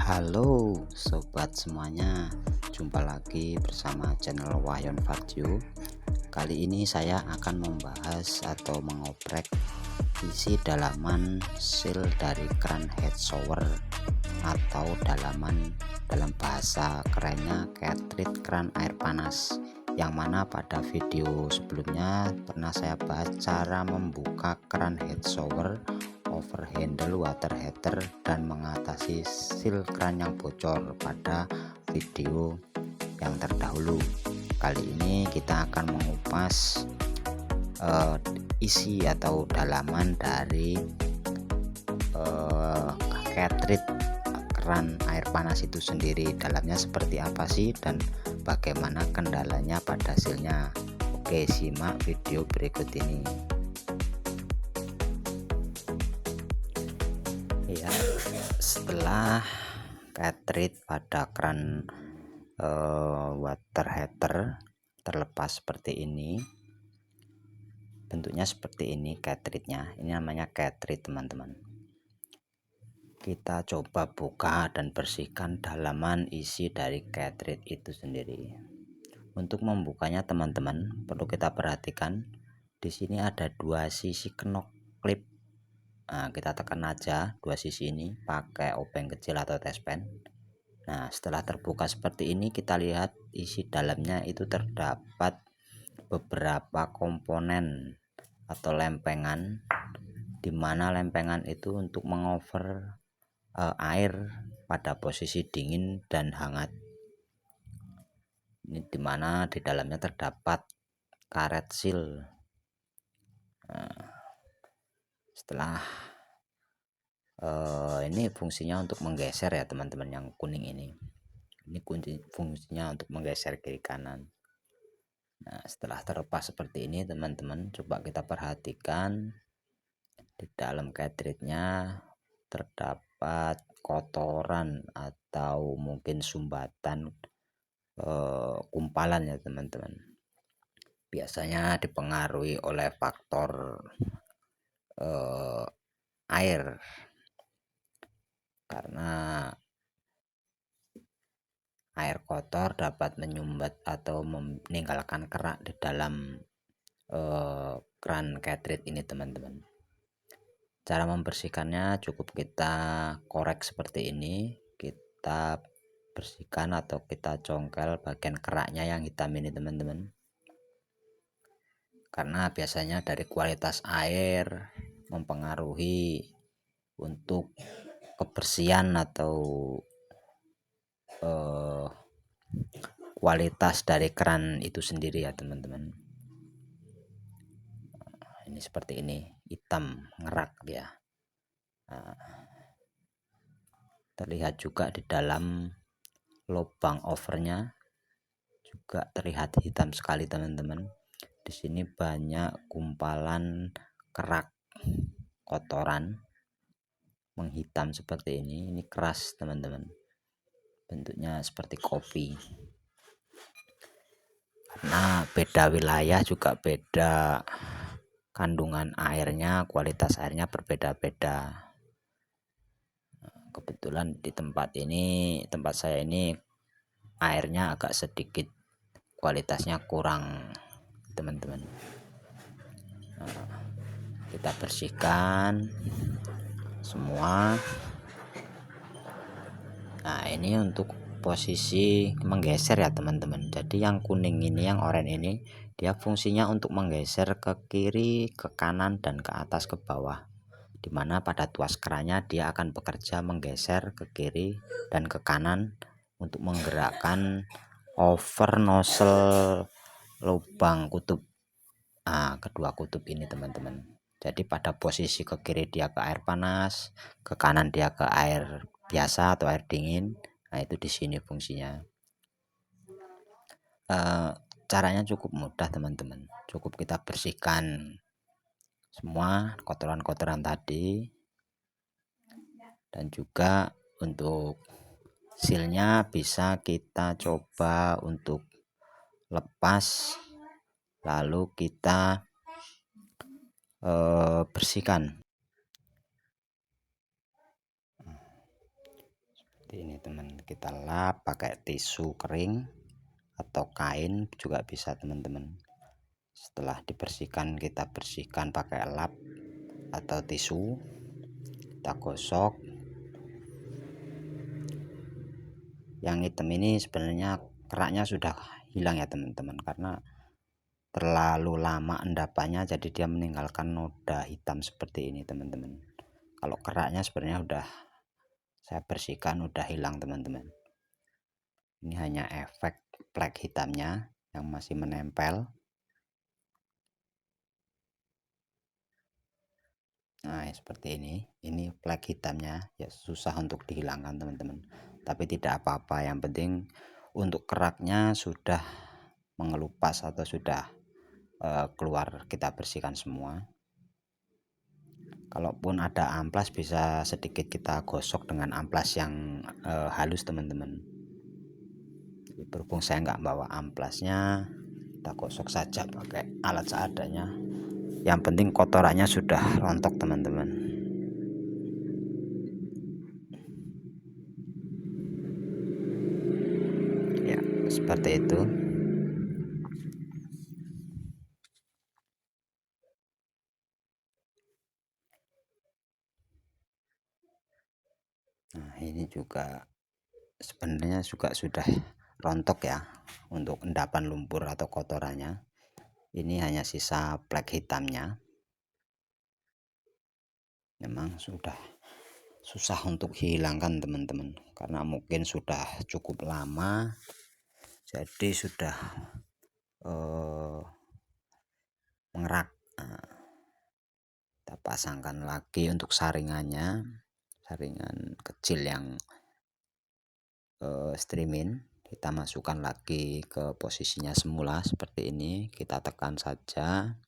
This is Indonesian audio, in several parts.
Halo sobat semuanya, jumpa lagi bersama channel Wahyon Video. Kali ini saya akan membahas atau mengoprek isi dalaman seal dari keran head shower atau dalam bahasa kerennya cartridge keran air panas, yang mana pada video sebelumnya pernah saya bahas cara membuka keran head shower, over handle water heater, dan mengatasi seal keran yang bocor pada video yang terdahulu. Kali ini kita akan mengupas isi atau dalaman dari cartridge keran air panas itu sendiri. Dalamnya seperti apa sih dan bagaimana kendalanya pada hasilnya. Oke, simak video berikut ini ya. Setelah cartridge pada keran water heater terlepas seperti ini, bentuknya seperti ini cartridge-nya. Ini namanya cartridge, teman-teman. Kita coba buka dan bersihkan dalaman isi dari cartridge itu sendiri. Untuk membukanya, teman-teman, perlu kita perhatikan di sini ada dua sisi kenop klip. Nah, kita tekan aja dua sisi ini pakai obeng kecil atau tespen. Nah, setelah terbuka seperti ini, kita lihat isi dalamnya itu terdapat beberapa komponen atau lempengan, di mana lempengan itu untuk mengover air pada posisi dingin dan hangat. Ini dimana di dalamnya terdapat karet seal. Setelah ini fungsinya untuk menggeser ya, teman-teman. Yang kuning ini fungsinya untuk menggeser kiri kanan. Nah, setelah terlepas seperti ini, teman-teman, coba kita perhatikan di dalam cartridge-nya terdapat kotoran atau mungkin sumbatan kumpalan ya, teman-teman. Biasanya dipengaruhi oleh faktor air, karena air kotor dapat menyumbat atau meninggalkan kerak di dalam keran cartridge ini, teman-teman. Cara membersihkannya cukup kita korek seperti ini. Kita bersihkan atau kita congkel bagian keraknya yang hitam ini, teman-teman, karena biasanya dari kualitas air mempengaruhi untuk kebersihan atau kualitas dari keran itu sendiri ya, teman-teman. Ini seperti ini, hitam ngerak ya. Nah, terlihat juga di dalam lubang overnya juga terlihat hitam sekali, teman-teman. Di sini banyak gumpalan kerak kotoran menghitam seperti ini. Ini keras, teman-teman, bentuknya seperti kopi. Karena beda wilayah juga beda kandungan airnya, kualitas airnya berbeda-beda. Kebetulan di tempat saya ini airnya agak sedikit kualitasnya kurang, teman-teman. Kita bersihkan semua. Nah, ini untuk posisi menggeser ya, teman-teman. Jadi yang kuning ini, yang oranye ini, dia fungsinya untuk menggeser ke kiri, ke kanan, dan ke atas, ke bawah, dimana pada tuas kerannya dia akan bekerja menggeser ke kiri dan ke kanan untuk menggerakkan over nozzle lubang kutub, kedua kutub ini, teman-teman. Jadi pada posisi ke kiri dia ke air panas, ke kanan dia ke air biasa atau air dingin. Nah, itu di sini fungsinya. Caranya cukup mudah, teman-teman. Cukup kita bersihkan semua kotoran-kotoran tadi, dan juga untuk sealnya bisa kita coba untuk lepas, lalu kita bersihkan Ini teman, kita lap pakai tisu kering atau kain juga bisa teman-teman. Setelah dibersihkan, kita bersihkan pakai lap atau tisu, kita gosok. Yang hitam ini sebenarnya keraknya sudah hilang ya teman-teman, karena terlalu lama endapannya, jadi dia meninggalkan noda hitam seperti ini teman-teman. Kalau keraknya sebenarnya udah saya bersihkan, udah hilang teman-teman. Ini hanya efek flek hitamnya yang masih menempel. Nah seperti ini flek hitamnya ya, susah untuk dihilangkan teman-teman, tapi tidak apa-apa, yang penting untuk keraknya sudah mengelupas atau sudah keluar, kita bersihkan semua. Kalaupun ada amplas, bisa sedikit kita gosok dengan amplas yang halus teman-teman. Berhubung saya nggak bawa amplasnya, kita gosok saja pakai alat seadanya. Yang penting kotorannya sudah rontok teman-teman. Ya seperti itu. Nah ini juga sebenarnya juga sudah rontok ya untuk endapan lumpur atau kotorannya. Ini hanya sisa flek hitamnya. Memang sudah susah untuk hilangkan teman-teman, karena mungkin sudah cukup lama, jadi sudah mengerak. Nah, kita pasangkan lagi untuk saringannya, saringan kecil yang streamin, kita masukkan lagi ke posisinya semula seperti ini, kita tekan saja,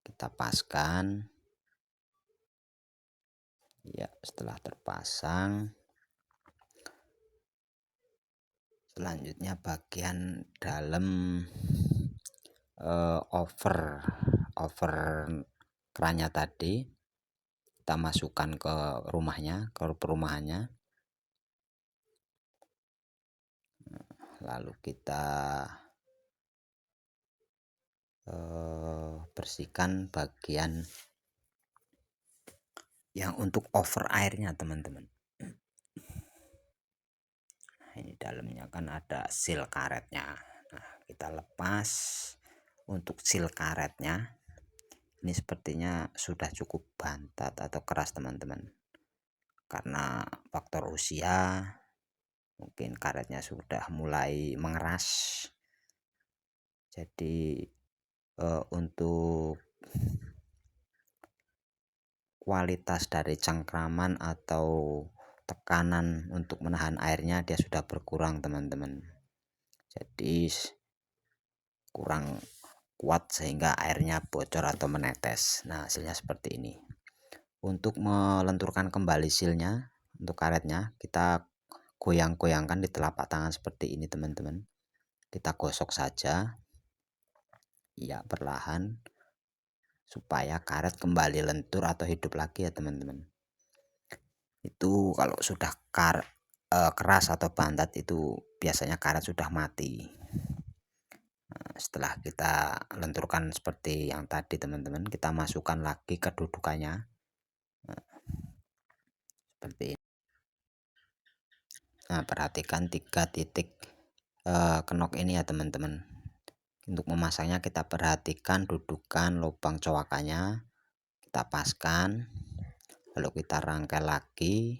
kita paskan. Ya setelah terpasang, selanjutnya bagian dalam over kerannya tadi kita masukkan ke rumahnya, ke perumahannya, lalu kita bersihkan bagian yang untuk over airnya teman-teman. Ini dalamnya kan ada seal karetnya. Nah kita lepas untuk seal karetnya. Ini sepertinya sudah cukup bantat atau keras teman-teman, karena faktor usia, mungkin karetnya sudah mulai mengeras. Jadi untuk kualitas dari cengkraman atau tekanan untuk menahan airnya, dia sudah berkurang teman-teman, jadi kurang kuat sehingga airnya bocor atau menetes. Nah hasilnya seperti ini. Untuk melenturkan kembali sealnya, untuk karetnya kita goyang-goyangkan di telapak tangan seperti ini teman-teman. Kita gosok saja ya perlahan, supaya karet kembali lentur atau hidup lagi ya teman-teman. Itu kalau sudah keras atau bantat, itu biasanya karet sudah mati. Nah, setelah kita lenturkan seperti yang tadi teman-teman, kita masukkan lagi kedudukannya. Nah, seperti ini. Nah perhatikan 3 titik kenok ini ya teman-teman. Untuk memasangnya kita perhatikan dudukan lubang cowakannya, kita paskan, lalu kita rangkai lagi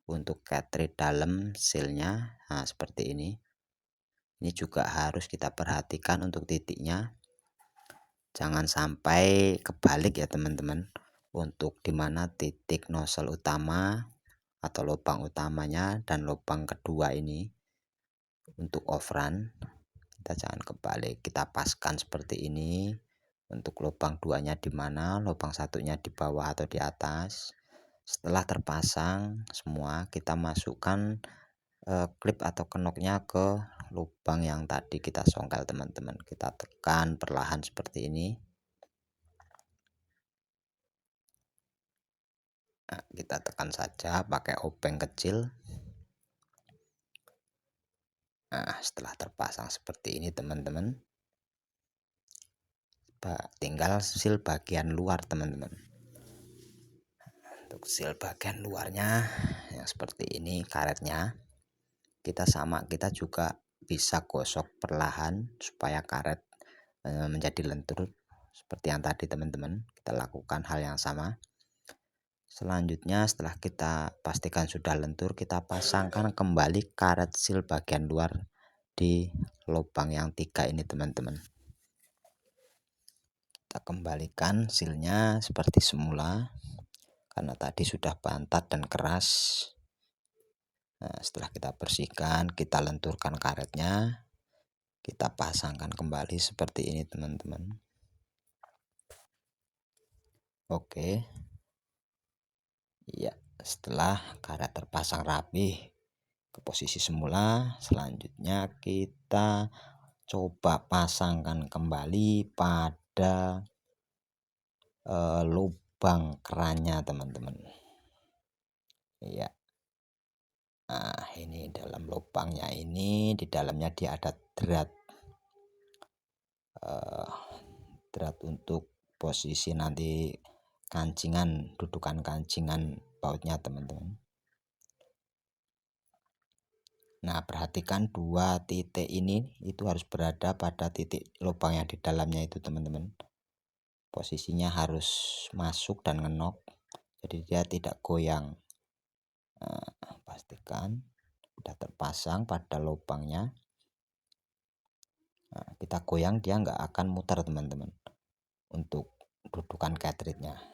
untuk cartridge dalam sealnya. Nah seperti ini. Ini juga harus kita perhatikan untuk titiknya, jangan sampai kebalik ya teman-teman. Untuk dimana titik nozzle utama atau lubang utamanya dan lubang kedua ini untuk overrun, kita jangan kebalik, kita paskan seperti ini. Untuk lubang duanya di mana, lubang satunya di bawah atau di atas. Setelah terpasang semua, kita masukkan klip atau kenoknya ke lubang yang tadi kita songkel teman-teman. Kita tekan perlahan seperti ini. Nah, kita tekan saja pakai obeng kecil. Nah, setelah terpasang seperti ini teman-teman, tinggal seal bagian luar teman-teman. Untuk seal bagian luarnya yang seperti ini karetnya, kita juga bisa gosok perlahan supaya karet menjadi lentur seperti yang tadi teman-teman. Kita lakukan hal yang sama. Selanjutnya setelah kita pastikan sudah lentur, kita pasangkan kembali karet seal bagian luar di lubang yang 3 ini teman-teman. Kita kembalikan sealnya seperti semula karena tadi sudah bantat dan keras. Nah, setelah kita bersihkan, kita lenturkan karetnya, kita pasangkan kembali seperti ini teman-teman. Oke ya, setelah karet terpasang rapi ke posisi semula, selanjutnya kita coba pasangkan kembali pada lubang kerannya teman-teman. Iya. Nah, ini dalam lubangnya ini, di dalamnya dia ada drat untuk posisi nanti kancingan, dudukan kancingan bautnya teman-teman. Nah, perhatikan 2 titik ini itu harus berada pada titik lubang yang di dalamnya itu teman-teman. Posisinya harus masuk dan ngenok, jadi dia tidak goyang. Nah, pastikan sudah terpasang pada lubangnya. Nah, kita goyang dia nggak akan muter teman-teman. Untuk dudukan cartridge-nya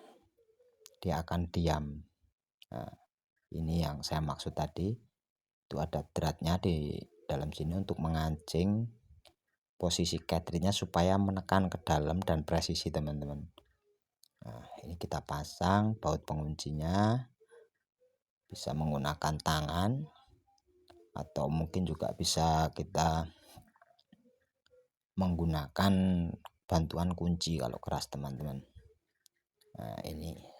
dia akan diam. Nah, ini yang saya maksud tadi, itu ada dratnya di dalam sini untuk mengancing posisi cartridge-nya supaya menekan ke dalam dan presisi teman-teman. Nah, ini kita pasang baut penguncinya, bisa menggunakan tangan atau mungkin juga bisa kita menggunakan bantuan kunci kalau keras teman-teman. Nah, ini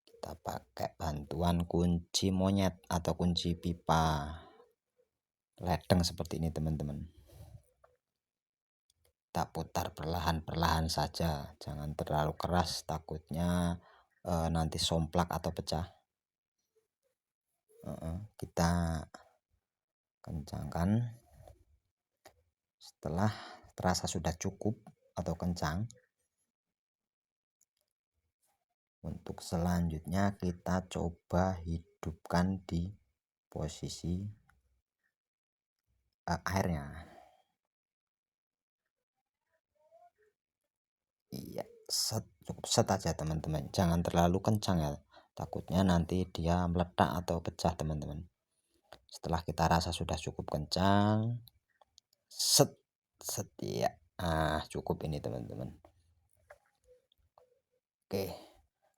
kita pakai bantuan kunci monyet atau kunci pipa ledeng seperti ini teman-teman. Kita putar perlahan-perlahan saja, jangan terlalu keras, takutnya nanti somplak atau pecah. Kita kencangkan. Setelah terasa sudah cukup atau kencang, untuk selanjutnya kita coba hidupkan di posisi airnya. Iya, cukup set aja teman-teman, jangan terlalu kencang ya, takutnya nanti dia meledak atau pecah teman-teman. Setelah kita rasa sudah cukup kencang, set ya, cukup ini teman-teman. Oke,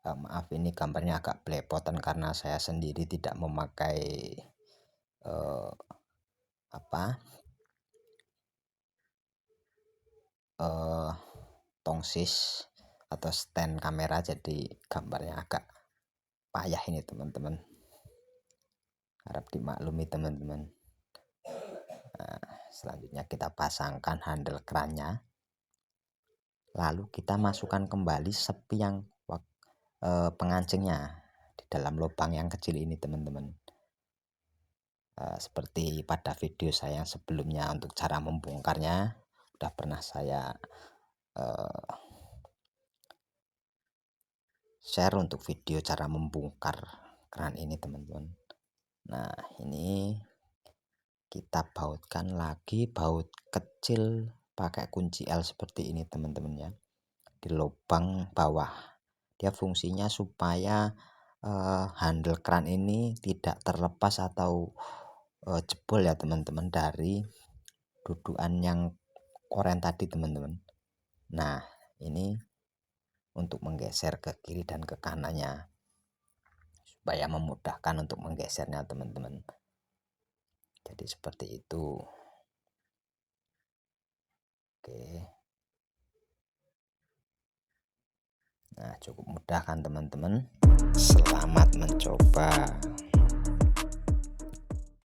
maaf ini gambarnya agak belepotan karena saya sendiri tidak memakai tongsis atau stand kamera, jadi gambarnya agak payah ini teman-teman, harap dimaklumi teman-teman. Nah, selanjutnya kita pasangkan handle kerannya, lalu kita masukkan kembali sepi yang pengancingnya di dalam lubang yang kecil ini teman-teman. Seperti pada video saya yang sebelumnya untuk cara membongkarnya, udah pernah saya share untuk video cara membongkar keran ini teman-teman. Nah, ini kita bautkan lagi baut kecil pakai kunci L seperti ini teman-teman ya, di lubang bawah. Dia fungsinya supaya handle keran ini tidak terlepas atau jebol ya teman-teman dari dudukan yang oren tadi teman-teman. Nah, ini untuk menggeser ke kiri dan ke kanannya supaya memudahkan untuk menggesernya teman-teman. Jadi seperti itu. Oke. Nah, cukup mudah kan teman-teman. Selamat mencoba.